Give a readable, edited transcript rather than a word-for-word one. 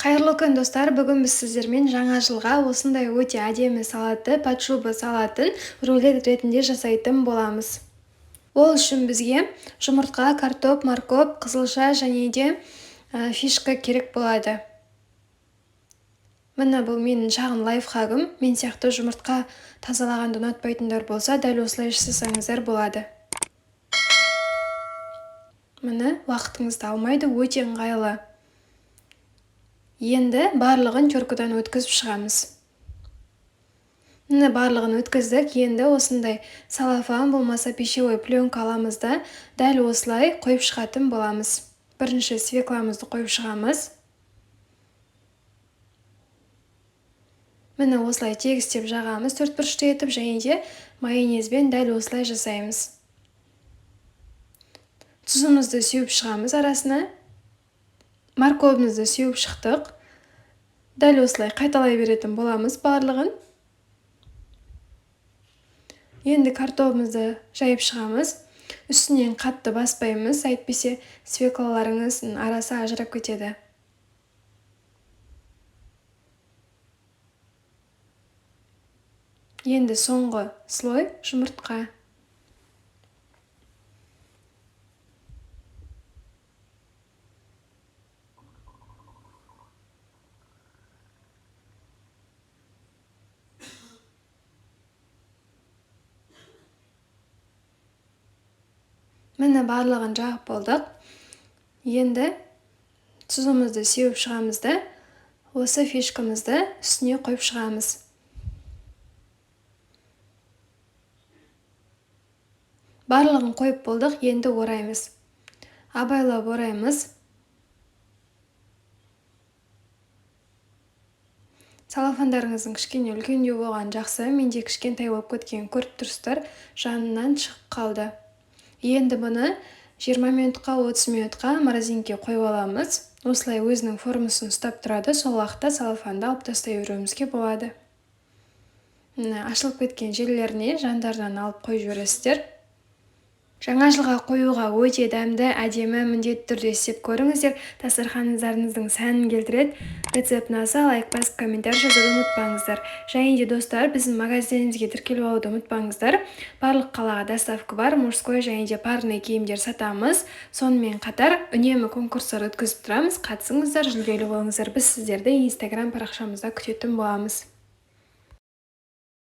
Қайырлы күн достар, бүгін біз сіздермен жаңа жылға осындай өте әдемі салатты пачуба салатын рулет ретінде жасайтын боламыз. Ол үшін бізге жұмыртқа, картоп, моркоп, қызылша және де фишка керек болады. Міне бұл менің шағын лайфхагым. Мен сияқты жұмыртқа тазалағанды ұнатпайтындар болса, дәл осылай жасасаңыздар болады. Міне уақытыңызды алмайды, өте ыңғайлы. Енді барлығын теркадан өткізіп шығамыз. Міне барлығын өткіздік. Енді осындай салафан болмаса пищевой пленка аламыз да дәл осылай қойып шығатын боламыз. Бірінші свекламызды қойып шығамыз. Міне осылай тегістеп жағамыз, төрт бұрышты етіп, және де майонезбен дәл осылай жасаймыз. Тұзымызды сеуіп шығамыз арасына. Морковымызды сеуіп шықтық. Дәл осылай қайталай беретін боламыз барлығын. Енді картопымызды жайып шығамыз. Үстінен қатты баспаймыз, әйтпесе свеклаларыңыздың арасы ажырап кетеді. Енді соңғы слой жұмыртқа. Міне барлығын жағып болдық. Енді тұзымызды сеуіп шығамыз да, осы фишкамызды үстіне қойып шығамыз. Барлығын қойып болдық, енді ораймыз. Абайлап ораймыз. Салафандарыңыздың кішкене үлкендеу болған жақсы, менде кішкентай болып кеткен, көріп тұрсыздар, жанынан шығып қалды. Енді бұны 20 минутқа 30 минутқа морозилкаға қойып аламыз. Осылай өзінің формасын ұстап тұрады, сол уақытта салафанды алып тастай беруімізге болады. Ашылып кеткен жерлеріне жандардан алып қойып жібересіздер. Жаңа жылға қоюға өте дәмді, әдемі, міндетті түрде істеп көріңіздер. Дастарханыңыздың сәнін келтіреді. Рецепт ұнаса, лайк басып, комментарий жазуды ұмытпаңыздар. Және де достар, біздің магазинімізге тіркеліп алуды ұмытпаңыздар. Барлық қалаға доставка бар, мужской және де парный киімдер сатамыз. Сонымен қатар үнемі конкурстар өткізіп тұрамыз. Қатысыңыздар, жүлделі болыңыздар. Біз сіздерді Instagram парақшамызда күтетін боламыз.